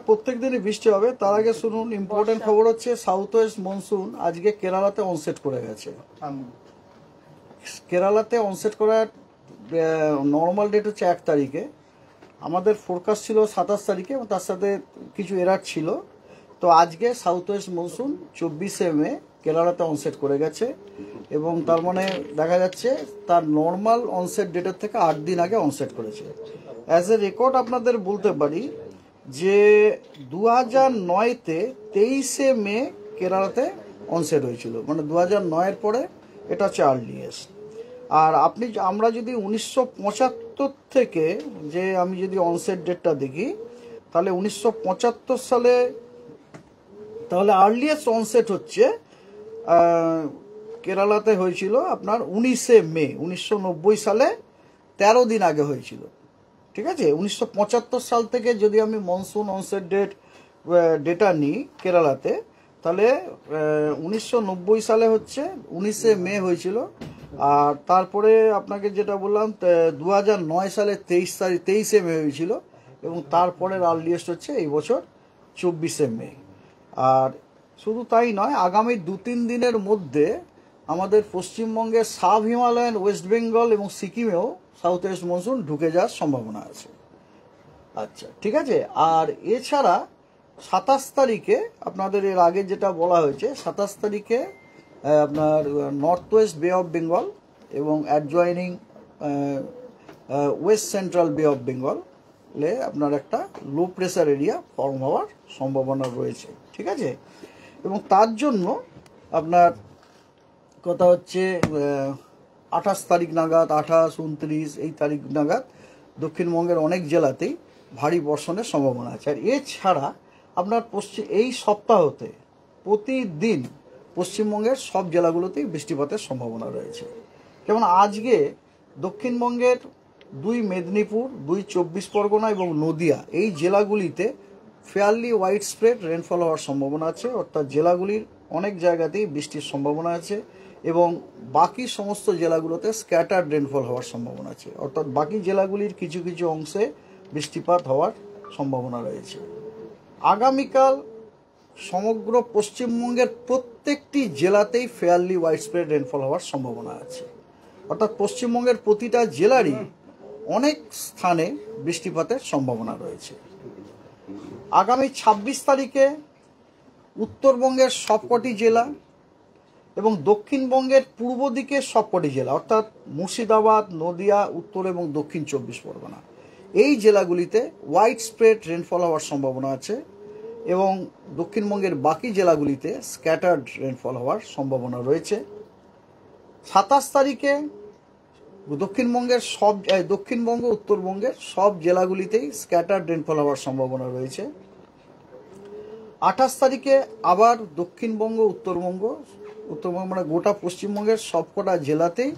প্রত্যেক দিনই বৃষ্টি হবে। তার আগে শুনুন ইম্পর্টেন্ট খবর হচ্ছে সাউথ ওয়েস্ট মনসুন আজকে কেরালাতে অনসেট করে গেছে। কেরালাতে অনসেট করার নর্মাল ডেট হচ্ছে 1 তারিখে, আমাদের ফোরকাস্ট ছিল 27 তারিখে এবং তার সাথে কিছু এরার ছিল। তো আজকে সাউথ ওয়েস্ট মনসুন 24শে মে কেরালাতে অনসেট করে গেছে এবং তার মানে দেখা যাচ্ছে তার নর্মাল অনসেট ডেটের থেকে 8 দিন আগে অনসেট করেছে। অ্যাজ এ রেকর্ড আপনাদের বলতে পারি যে 2009-তে 23শে মে কেরালাতে অনসেট হয়েছিল, মানে 2009-এর পরে এটা হচ্ছে আর্লিয়েস্ট। আর আমরা যদি 1975 থেকে যে আমি যদি অনসেট ডেটটা দেখি তাহলে 1975 সালে তাহলে আর্লিয়েস্ট অনসেট হচ্ছে কেরালাতে হয়েছিল আপনার 19শে মে 1990 সালে, 13 দিন আগে হয়েছিল। ঠিক আছে, 1975 সাল থেকে যদি আমি মনসুন অনসেট ডেটা নিই কেরালাতে তাহলে 1990 সালে হচ্ছে 19শে মে হয়েছিল। আর তারপরে আপনাকে যেটা বললাম 2009 সালে 23শে মে হয়েছিল এবং তারপরের আর্লিয়েস্ট হচ্ছে এই বছর 24শে মে। আর শুধু তাই নয়, আগামী 2-3 দিনের মধ্যে আমাদের পশ্চিমবঙ্গের সাব হিমালয়ান, ওয়েস্ট বেঙ্গল এবং সিকিমেও সাউথ ওয়েস্ট মনসুন ঢুকে যাওয়ার সম্ভাবনা আছে। আচ্ছা, ঠিক আছে। আর এছাড়া 27 তারিখে আপনাদের এর আগে যেটা বলা হয়েছে, 27 তারিখে আপনার নর্থ ওয়েস্ট বে অফ বেঙ্গল এবং অ্যাডজয়নিং ওয়েস্ট সেন্ট্রাল বে অফ বেঙ্গলে আপনার একটা লো প্রেসার এরিয়া ফর্ম হওয়ার সম্ভাবনা রয়েছে। ঠিক আছে, এবং তার জন্য আপনার কথা হচ্ছে 28 তারিখ নাগাদ, 28, 29 এই তারিখ নাগাদ দক্ষিণবঙ্গের অনেক জেলাতেই ভারী বর্ষণের সম্ভাবনা আছে। আর এছাড়া আপনার এই সপ্তাহতে প্রতিদিন পশ্চিমবঙ্গের সব জেলাগুলোতেই বৃষ্টিপাতের সম্ভাবনা রয়েছে। যেমন আজকে দক্ষিণবঙ্গের 2 মেদিনীপুর, 2 24 পরগনা এবং নদিয়া এই জেলাগুলিতে ফেয়ারলি ওয়াইড স্প্রেড রেনফল হওয়ার সম্ভাবনা আছে, অর্থাৎ জেলাগুলির অনেক জায়গাতেই বৃষ্টির সম্ভাবনা আছে এবং বাকি সমস্ত জেলাগুলোতে স্ক্যাটার্ড রেনফল হওয়ার সম্ভাবনা আছে, অর্থাৎ বাকি জেলাগুলির কিছু কিছু অংশে বৃষ্টিপাত হওয়ার সম্ভাবনা রয়েছে। আগামীকাল সমগ্র পশ্চিমবঙ্গের প্রত্যেকটি জেলাতেই ফেয়ারলি ওয়াইড স্প্রেড রেনফল হওয়ার সম্ভাবনা আছে, অর্থাৎ পশ্চিমবঙ্গের প্রতিটা জেলারই অনেক স্থানে বৃষ্টিপাতের সম্ভাবনা রয়েছে। আগামী 26 তারিখে উত্তরবঙ্গের সবকটি জেলা এবং দক্ষিণবঙ্গের পূর্ব দিকের সবকটি জেলা, অর্থাৎ মুর্শিদাবাদ, নদিয়া, উত্তর এবং দক্ষিণ 24 পরগনা এই জেলাগুলিতে ওয়াইড স্প্রেড রেনফল হওয়ার সম্ভাবনা আছে এবং দক্ষিণবঙ্গের বাকি জেলাগুলিতে স্ক্যাটার্ড রেনফল হওয়ার সম্ভাবনা রয়েছে। 27 তারিখে দক্ষিণবঙ্গ, উত্তরবঙ্গের সব জেলাগুলিতেই স্ক্যাটার্ড রেনফল হওয়ার সম্ভাবনা রয়েছে। 28 তারিখে আবার দক্ষিণবঙ্গ, উত্তরবঙ্গ মানে গোটা পশ্চিমবঙ্গের সবকটা জেলাতেই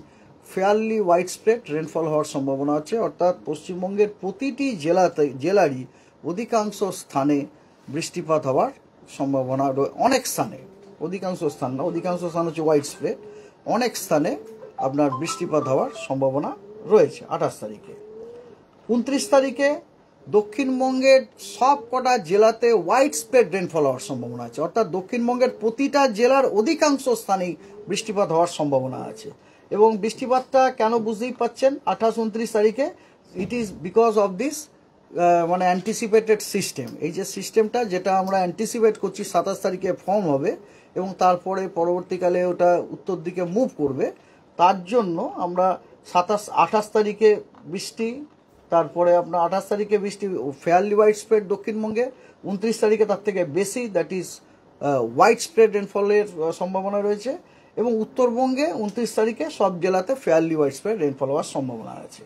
ফেয়ারলি ওয়াইড স্প্রেড রেনফল হওয়ার সম্ভাবনা আছে, অর্থাৎ পশ্চিমবঙ্গের প্রতিটি জেলারই অধিকাংশ স্থানে বৃষ্টিপাত হওয়ার সম্ভাবনা, অনেক স্থানে, অধিকাংশ স্থান না, অধিকাংশ স্থান হচ্ছে ওয়াইড স্প্রেড, অনেক স্থানে আপনার বৃষ্টিপাত হওয়ার সম্ভাবনা রয়েছে 28 তারিখে। 29 তারিখে দক্ষিণবঙ্গের সব কটা জেলাতে ওয়াইড স্প্রেড রেনফল হওয়ার সম্ভাবনা আছে, অর্থাৎ দক্ষিণবঙ্গের প্রতিটা জেলার অধিকাংশ স্থানেই বৃষ্টিপাত হওয়ার সম্ভাবনা আছে। এবং বৃষ্টিপাতটা কেন বুঝতেই পাচ্ছেন 28, 29 তারিখে, it is because of this মানে অ্যান্টিসিপেটেড সিস্টেম। এই যে সিস্টেমটা যেটা আমরা অ্যান্টিসিপেট করছি 27 তারিখে ফর্ম হবে এবং তারপরে পরবর্তীকালে ওটা উত্তর দিকে মুভ করবে, তার জন্য আমরা 28 তারিখে বৃষ্টি, তারপরে আপনার 28 তারিখে বৃষ্টি ফেয়ারলি ওয়াইড স্প্রেড দক্ষিণবঙ্গে, 29 তারিখে তার থেকে বেশি, দ্যাট ইজ ওয়াইড স্প্রেড রেনফলের সম্ভাবনা রয়েছে এবং উত্তরবঙ্গে 29 তারিখে সব জেলাতে ফেয়ারলি ওয়াইড স্প্রেড রেনফল হওয়ার সম্ভাবনা আছে।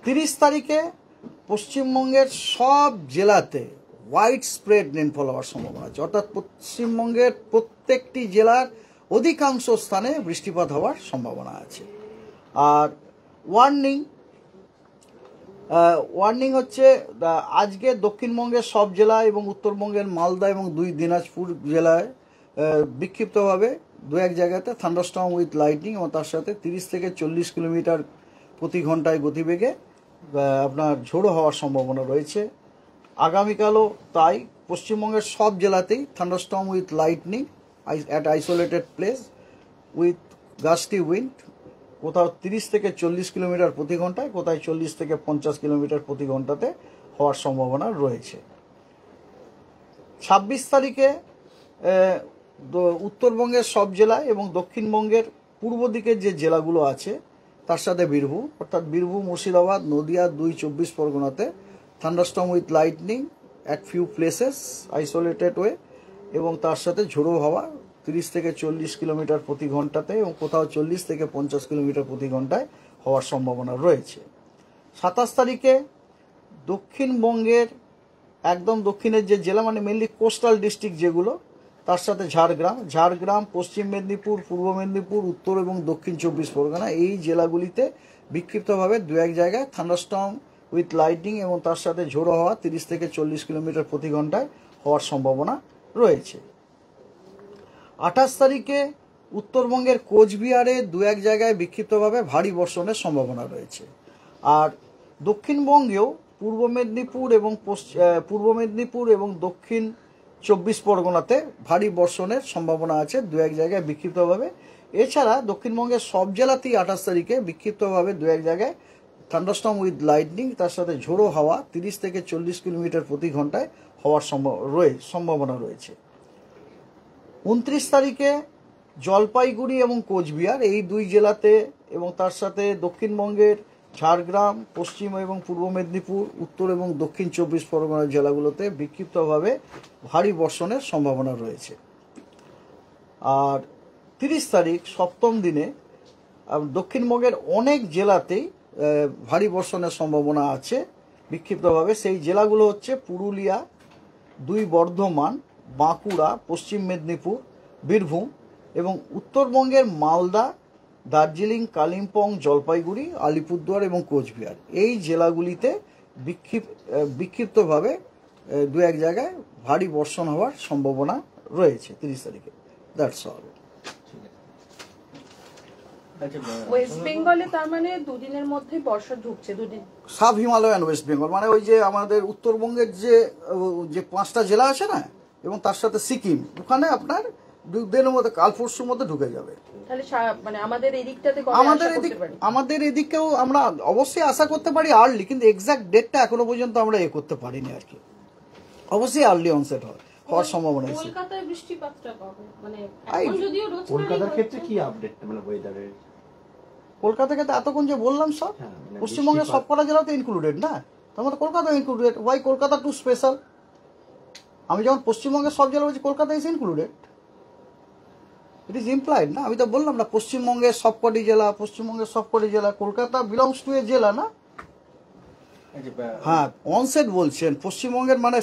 30 তারিখে পশ্চিমবঙ্গের সব জেলাতে ওয়াইড স্প্রেড রেনফল হওয়ার সম্ভাবনা আছে, অর্থাৎ পশ্চিমবঙ্গের প্রত্যেকটি জেলার অধিকাংশ স্থানে বৃষ্টিপাত হওয়ার সম্ভাবনা আছে। আর ওয়ার্নিং হচ্ছে আজকে দক্ষিণবঙ্গের সব জেলা এবং উত্তরবঙ্গের মালদা এবং 2 দিনাজপুর জেলায় বিক্ষিপ্তভাবে 2-1 জায়গাতে থান্ডারস্টর্ম উইথ লাইটনিং এবং তার সাথে 30 থেকে 40 কিলোমিটার প্রতি ঘন্টায় গতিবেগে আপনার ঝোড়ো হওয়ার সম্ভাবনা রয়েছে। আগামীকালও তাই পশ্চিমবঙ্গের সব জেলাতেই thunderstorm with lightning at isolated place with gusty wind, কোথাও 30 থেকে 40 কিলোমিটার প্রতি ঘন্টায়, কোথায় 40 থেকে 50 কিলোমিটার প্রতি ঘন্টাতে হওয়ার সম্ভাবনা রয়েছে। 26 তারিখে উত্তরবঙ্গের সব জেলায় এবং দক্ষিণবঙ্গের পূর্ব দিকের যে জেলাগুলো আছে তার সাথে বীরভূম, অর্থাৎ বীরভূম, মুর্শিদাবাদ, নদিয়া, 2 24 পরগনাতে thunderstorm with lightning at few places isolated way, এবং তার সাথে ঝোড়ো হাওয়া 30 থেকে 40 কিলোমিটার প্রতি ঘন্টাতে এবং কোথাও 40 থেকে 50 কিলোমিটার প্রতি ঘন্টায় হওয়ার সম্ভাবনা রয়েছে। 27 তারিখে দক্ষিণবঙ্গের একদম দক্ষিণের যে জেলা, মানে মেনলি কোস্টাল ডিস্ট্রিক্ট যেগুলো, তার সাথে ঝাড়গ্রাম, পশ্চিম মেদিনীপুর, পূর্ব মেদিনীপুর, উত্তর এবং দক্ষিণ 24 পরগনা, এই জেলাগুলিতে বিক্ষিপ্তভাবে 2-1 জায়গায় থান্ডারস্টর্ম উইথ লাইটনিং এবং তার সাথে ঝোড়ো হাওয়া 30 থেকে 40 কিলোমিটার প্রতি ঘন্টায় হওয়ার সম্ভাবনা রয়েছে। 28 তারিখে উত্তরবঙ্গের কোচবিহারে 2-1 জায়গায় বিক্ষিপ্তভাবে ভারী বর্ষণের সম্ভাবনা রয়েছে। আর দক্ষিণবঙ্গেও পূর্ব মেদিনীপুর এবং দক্ষিণ 24 পরগনাতে ভারী বর্ষণের সম্ভাবনা আছে 2-1 জায়গায় বিক্ষিপ্তভাবে। এছাড়া দক্ষিণবঙ্গের সব জেলাতেই 28 তারিখে বিক্ষিপ্তভাবে 2-1 জায়গায় থান্ডারস্টর্ম উইথ লাইটনিং তার সাথে ঝোড়ো হাওয়া 30 থেকে 40 কিলোমিটার প্রতি ঘন্টায় হওয়ার সম্ভাবনা রয়েছে। 29 তারিখে জলপাইগুড়ি এবং কোচবিহার, এই 2 জেলাতে এবং তার সাথে দক্ষিণবঙ্গের ঝাড়গ্রাম, পশ্চিম এবং পূর্ব মেদিনীপুর, উত্তর এবং দক্ষিণ 24 পরগনা জেলাগুলোতে বিক্ষিপ্তভাবে ভারী বর্ষণের সম্ভাবনা রয়েছে। আর 30 তারিখ সপ্তম দিনে দক্ষিণবঙ্গের অনেক জেলাতেই ভারী বর্ষণের সম্ভাবনা আছে বিক্ষিপ্তভাবে। সেই জেলাগুলো হচ্ছে পুরুলিয়া, 2 বর্ধমান, বাঁকুড়া, পশ্চিম মেদিনীপুর, বীরভূম এবং উত্তরবঙ্গের মালদা, দার্জিলিং, কালিম্পং, জলপাইগুড়ি, আলিপুরদুয়ার এবং কোচবিহার, এই জেলাগুলিতে বিক্ষিপ্তভাবে 2-1 জায়গায় ভারী বর্ষণ হওয়ার সম্ভাবনা রয়েছে 30 তারিখে। That's all. ওয়েস্ট বেঙ্গলে তার মানে 2 দিনের মধ্যে বর্ষা ঢুকছে, 2 দিন সাব হিমালয়ান ওয়েস্ট বেঙ্গল, মানে ওই যে আমাদের উত্তরবঙ্গের যে 5টা জেলা আছে না, এবং তার সাথে সিকিম, ওখানে আপনার 2 দিনের মধ্যে, কাল পরশুর মধ্যে ঢুকে যাবে। তাহলে মানে আমাদের এদিকটাতে আমাদের এদিকেও আমরা অবশ্যই আশা করতে পারি আর্লি, কিন্তু এক্সাক্ট ডেটটা এখনো পর্যন্ত আমরা করতে পারিনি আর কি। অবশ্যই আর্লি অনসেট হওয়ার সম্ভাবনা আছে। কলকাতায় বৃষ্টিপাতটা কবে, মানে এখন যদিও রোজ কলকাতার ক্ষেত্রে কি আপডেট, মানে ওয়েদারের? কলকাতাকে তো এতক্ষণ যে বললাম সব পশ্চিমবঙ্গের সবকটা জেলাতে ইনক্লুডেড না, তার মধ্যে Kolkata included. Why Kolkata too special? আমি যখন পশ্চিমবঙ্গের সব জেলা বলছি Kolkata is included, it is implied না। আমি তো বললাম না পশ্চিমবঙ্গের সবকটি জেলা, কলকাতা বিলংস টু এ জেলা না। হ্যাঁ, অনসেট বলছেন পশ্চিমবঙ্গের, মানে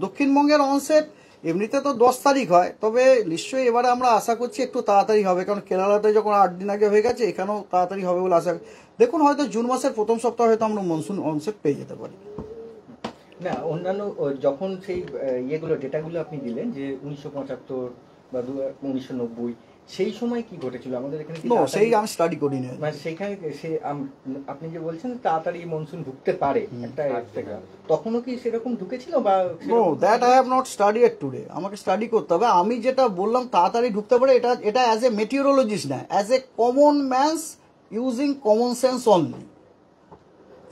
দক্ষিণবঙ্গের অনসেট এমনিতে তো 10 তারিখ হয়, তবে নিশ্চয়ই এবারে আমরা আশা করছি একটু তাড়াতাড়ি হবে, কারণ কেরালাতে যখন 8 দিন আগে হয়ে গেছে, এখানেও তাড়াতাড়ি হবে বলে আশা। দেখুন, হয়তো জুন মাসের প্রথম সপ্তাহে হয়তো আমরা মনসুন অনসেট পেয়ে যেতে পারি। না, অন্যান্য যখন সেই ইয়েগুলো ডেটাগুলো আপনি দিলেন যে 1975 বা 1990, সেই সময় কি ঘটেছিল আমাদের এখানে? সেই আমি স্টাডি করিনি, মানে সেইখানে আপনি যে বলছেন তাড়াতাড়ি মনসুন ঢুকতে পারে একটা থেকে, তখনও কি সেরকম ঢুকেছিল বা? No, that I have not studied today. আমাকে স্টাডি করতে হবে। আমি যেটা বললাম তাড়াতাড়ি ঢুকতে পারে, এটা অ্যাজ এ মেটিওরোলজিস্ট না, as a common man's using common sense only.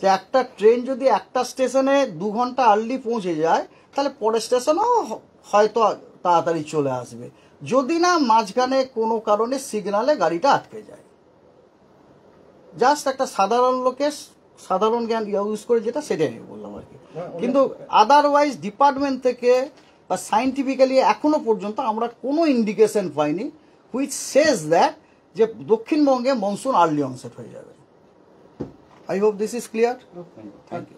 যে একটা ট্রেন যদি একটা স্টেশনে 2 ঘন্টা আর্লি পৌঁছে যায়, তাহলে পরের স্টেশনেও হয়তো তাড়াতাড়ি চলে আসবে, যদি না মাঝখানে কোনো কারণে সিগনালে গাড়িটা আটকে যায়। জাস্ট একটা সাধারণ লোকের সাধারণ জ্ঞান ইউজ করে যেটা, সেটাই আমি বললাম আর কি। কিন্তু আদারওয়াইজ ডিপার্টমেন্ট থেকে বা সাইন্টিফিক্যালি এখনো পর্যন্ত আমরা কোনো ইন্ডিকেশন পাইনি হুইচ সেজ দ্যাট যে দক্ষিণবঙ্গে মনসুন আর্লি অনসেট হয়ে যাবে। I hope this is clear. Thank you.